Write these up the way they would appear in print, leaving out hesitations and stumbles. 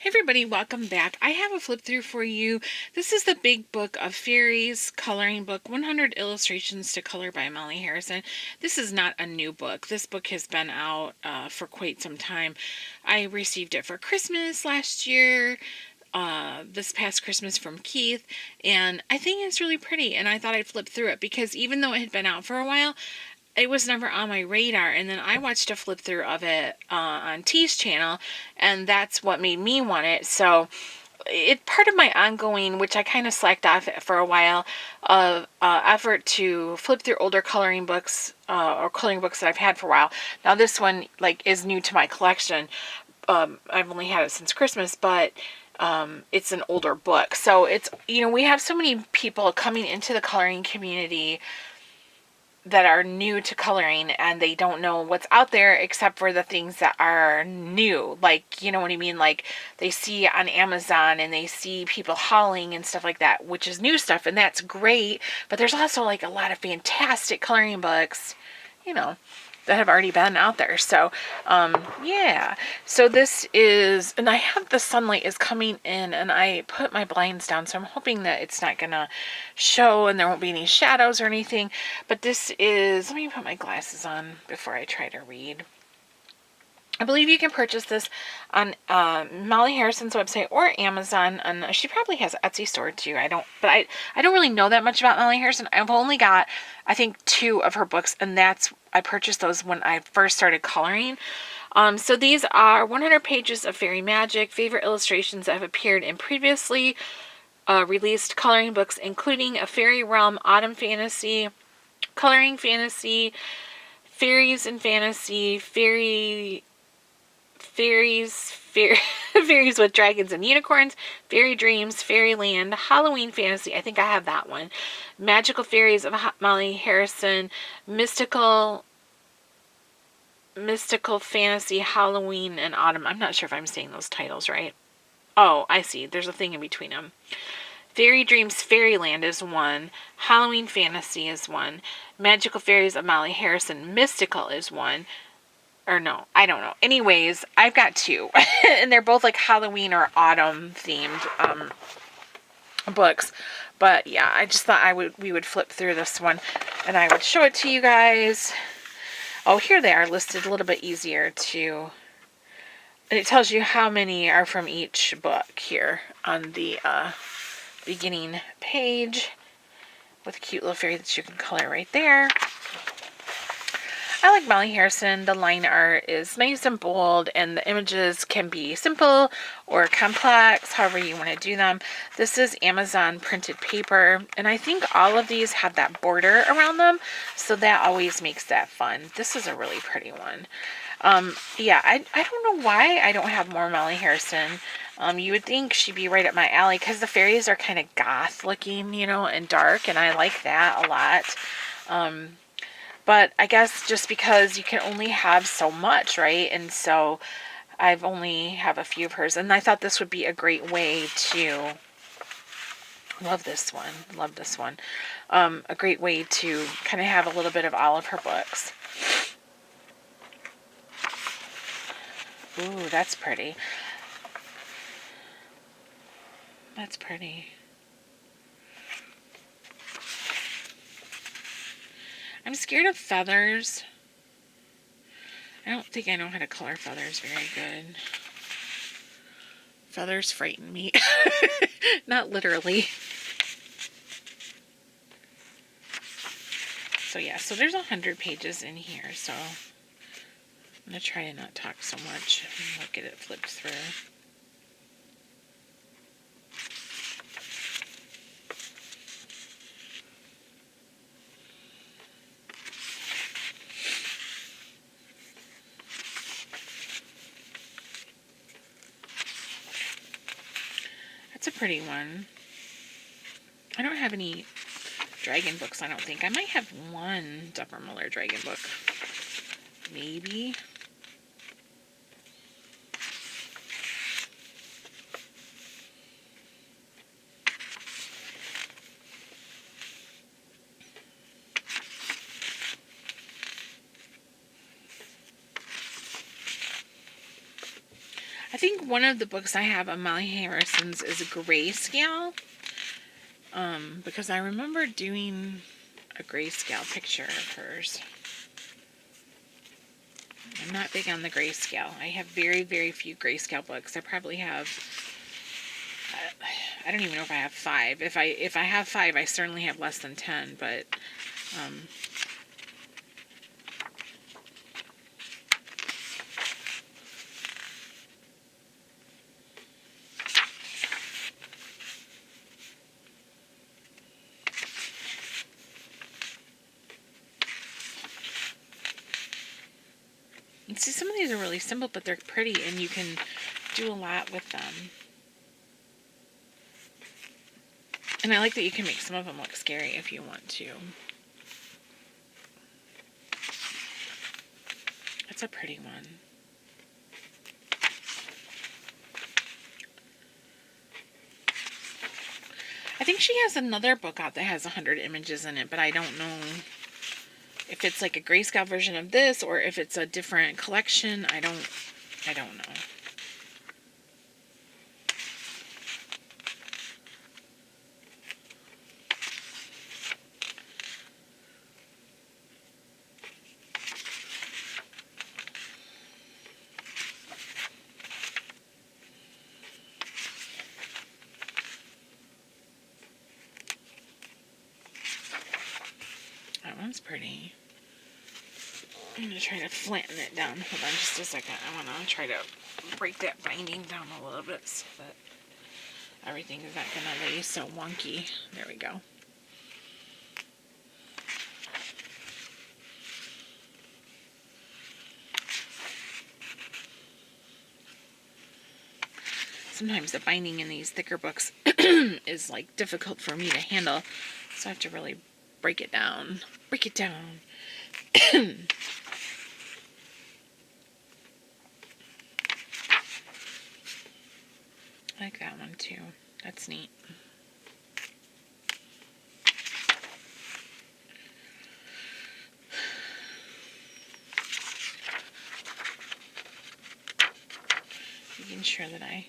Hey everybody, welcome back. I have a flip through for you. This is the big book of Fairies coloring book, 100 illustrations to color by Molly Harrison. This is not a new book. This book has been out for quite some time. I received it for Christmas last year, this past Christmas from Keith, and I think it's really pretty, and I thought I'd flip through it because even though it had been out for a while, it was never on my radar. And then I watched a flip through of it on T's channel, and that's what made me want it. So it's part of my ongoing, which I kind of slacked off for a while, of effort to flip through older coloring books or coloring books that I've had for a while. Now this one is new to my collection. I've only had it since Christmas, but it's an older book. So it's, we have so many people coming into the coloring community that are new to coloring, and they don't know what's out there except for the things that are new. You know what I mean? They see on Amazon and they see people hauling and stuff like that, which is new stuff, and that's great. But there's also a lot of fantastic coloring books, that have already been out there. So, yeah. So this is, and I have the sunlight is coming in, and I put my blinds down, so I'm hoping that it's not gonna show and there won't be any shadows or anything. But this is, let me put my glasses on before I try to read. I believe you can purchase this on Molly Harrison's website or Amazon. And she probably has an Etsy store too. I don't really know that much about Molly Harrison. I've only got, I think, 2 of her books, and I purchased those when I first started coloring. So these are 100 pages of fairy magic, favorite illustrations that have appeared in previously released coloring books, including a fairy realm, autumn fantasy, coloring fantasy, fairies and fantasy, fairies with dragons and unicorns, fairy dreams, fairyland, Halloween fantasy. I think I have that one. Magical fairies of Molly Harrison, mystical fantasy, Halloween, and autumn. I'm not sure if I'm saying those titles right. Oh, I see. There's a thing in between them. Fairy Dreams Fairyland is one. Halloween Fantasy is one. Magical Fairies of Molly Harrison Mystical is one. Or no, I don't know. Anyways, I've got 2. And they're both Halloween or autumn themed books. But yeah, I just thought we would flip through this one and I would show it to you guys. Oh, here they are listed a little bit easier to, and it tells you how many are from each book here on the beginning page with a cute little fairy that you can color right there. I like Molly Harrison. The line art is nice and bold, and the images can be simple or complex, however you want to do them. This is Amazon printed paper, and I think all of these have that border around them, so that always makes that fun. This is a really pretty one. Yeah, I don't know why I don't have more Molly Harrison. You would think she'd be right up my alley because the fairies are kind of goth looking, and dark, and I like that a lot. But I guess just because you can only have so much, right? And so I've only have a few of hers, and I thought this would be a great way to, love this one, a great way to kind of have a little bit of all of her books. Ooh, that's pretty. That's pretty. I'm scared of feathers. I don't think I know how to color feathers very good. Feathers frighten me. Not literally. So yeah, so there's 100 pages in here, so I'm going to try to not talk so much and look at it flipped through. That's a pretty one. I don't have any dragon books, I don't think. I might have one Dupper Muller dragon book. Maybe. I think one of the books I have of Molly Harrison's is a grayscale. Because I remember doing a grayscale picture of hers. I'm not big on the grayscale. I have very, very few grayscale books. I probably have, I don't even know if I have 5. If I have 5, I certainly have less than 10, but and see, some of these are really simple, but they're pretty, and you can do a lot with them. And I like that you can make some of them look scary if you want to. That's a pretty one. I think she has another book out that has 100 images in it, but I don't know if it's like a grayscale version of this or if it's a different collection. I don't know. That one's pretty. I'm going to try to flatten it down. Hold on just a second. I want to try to break that binding down a little bit so that everything is not going to lay so wonky. There we go. Sometimes the binding in these thicker books is like difficult for me to handle, so I have to really break it down. Break it down. I like that one too. That's neat. Making sure that I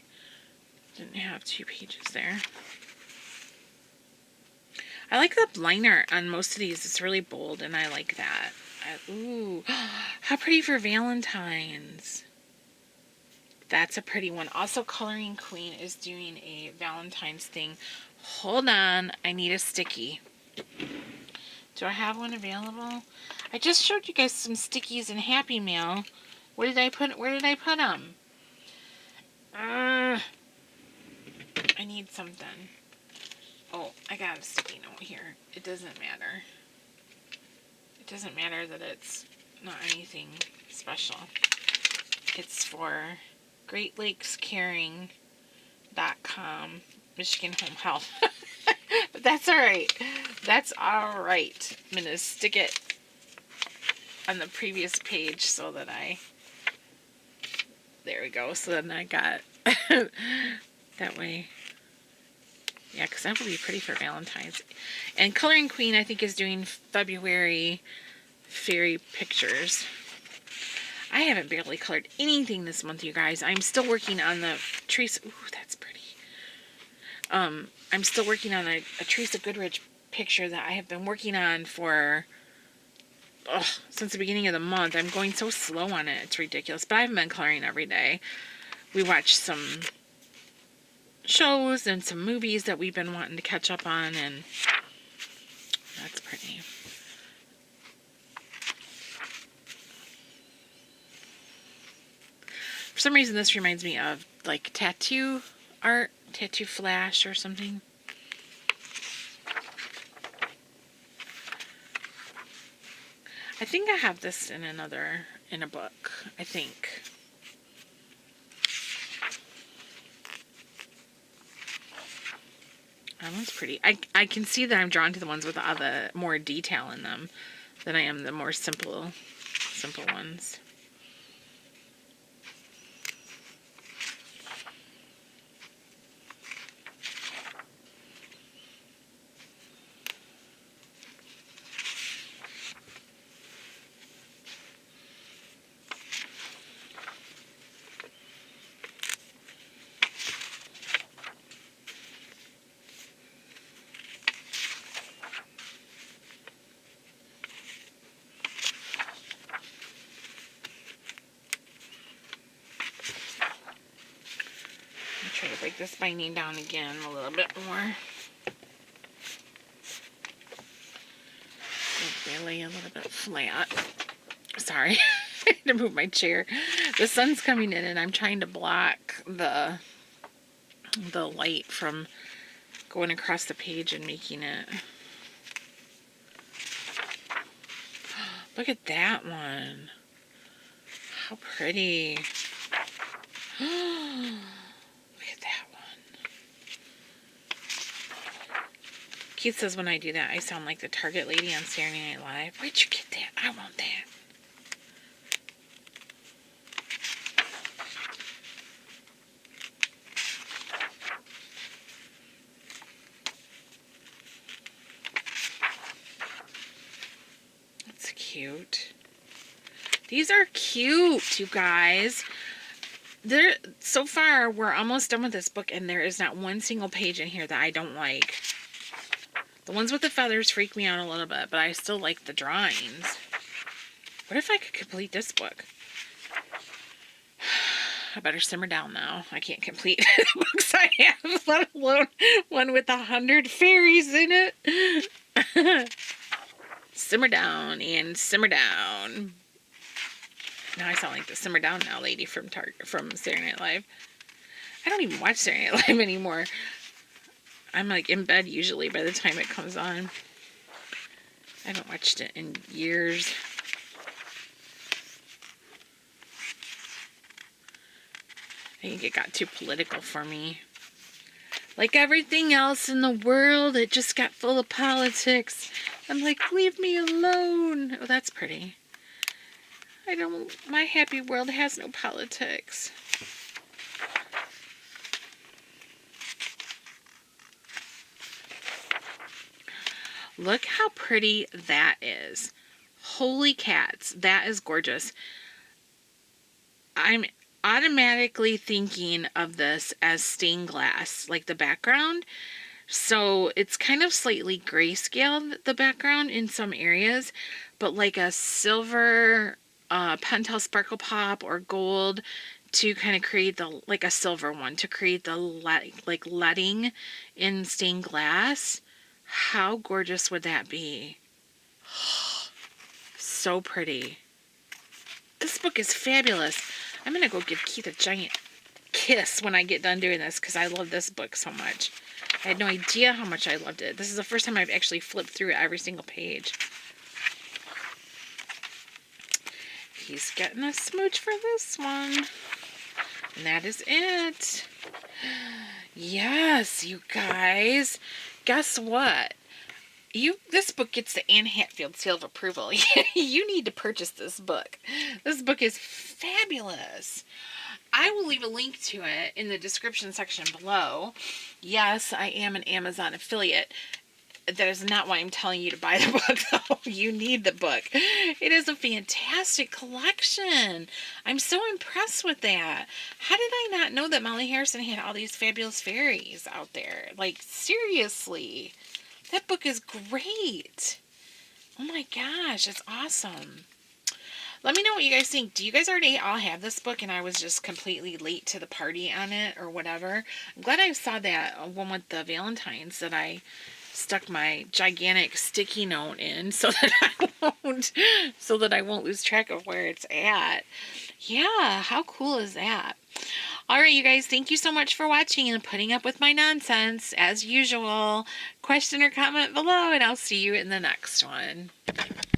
didn't have 2 pages there. I like the liner on most of these. It's really bold, and I like that. Ooh, how pretty for Valentine's. That's a pretty one. Also, Coloring Queen is doing a Valentine's thing. Hold on, I need a sticky. Do I have one available? I just showed you guys some stickies in Happy Mail. Where did I put them? I need something. Oh, I got a sticky note here. It doesn't matter. It doesn't matter that it's not anything special. It's for GreatLakesCaring.com, Michigan Home Health. But that's alright. That's alright. I'm going to stick it on the previous page so that there we go. So then I got that way. Yeah, because that would be pretty for Valentine's. And Coloring Queen, I think, is doing February fairy pictures. I haven't barely colored anything this month, you guys. I'm still working on the Teresa. Ooh, that's pretty. I'm still working on a Teresa Goodrich picture that I have been working on for since the beginning of the month. I'm going so slow on it. It's ridiculous. But I haven't been coloring every day. We watched some shows and some movies that we've been wanting to catch up on, and that's pretty. For some reason, this reminds me of like tattoo art, tattoo flash or something. I think I have this in a book, I think. That one's pretty. I can see that I'm drawn to the ones with the more detail in them than I am the more simple ones. try to break this binding down again a little bit more. They lay a little bit flat. Sorry, I had to move my chair. The sun's coming in and I'm trying to block the light from going across the page and making it. Look at that one. How pretty. Look at that one. Keith says when I do that, I sound like the Target lady on Saturday Night Live. Where'd you get that? I want that. That's cute. These are cute, you guys. So far, we're almost done with this book, and there is not one single page in here that I don't like. The ones with the feathers freak me out a little bit, but I still like the drawings. What if I could complete this book? I better simmer down now. I can't complete the books I have, let alone one with 100 fairies in it. Simmer down and simmer down. Now I sound like the simmer down now lady from Saturday Night Live. I don't even watch Saturday Night Live anymore. I'm like in bed usually by the time it comes on. I haven't watched it in years. I think it got too political for me. Like everything else in the world, it just got full of politics. I'm like, leave me alone. Oh, that's pretty. My happy world has no politics. Look how pretty that is. Holy cats, that is gorgeous. I'm automatically thinking of this as stained glass, like the background. So it's kind of slightly grayscaled, the background in some areas, but like a silver Pentel Sparkle Pop or gold to kind of create like a silver one to create the leading in stained glass. How gorgeous would that be? So pretty. This book is fabulous. I'm going to go give Keith a giant kiss when I get done doing this because I love this book so much. I had no idea how much I loved it. This is the first time I've actually flipped through every single page. He's getting a smooch for this one. And that is it. Yes, you guys. Guess what? This book gets the Anne Hatfield seal of approval. You need to purchase this book. This book is fabulous. I will leave a link to it in the description section below. Yes, I am an Amazon affiliate. That is not why I'm telling you to buy the book, though. You need the book. It is a fantastic collection. I'm so impressed with that. How did I not know that Molly Harrison had all these fabulous fairies out there? Like, seriously. That book is great. Oh my gosh, it's awesome. Let me know what you guys think. Do you guys already all have this book and I was just completely late to the party on it or whatever? I'm glad I saw that one with the Valentines that I stuck my gigantic sticky note in so that I won't lose track of where it's at. Yeah, how cool is that? Alright, you guys, thank you so much for watching and putting up with my nonsense as usual. Question or comment below and I'll see you in the next one.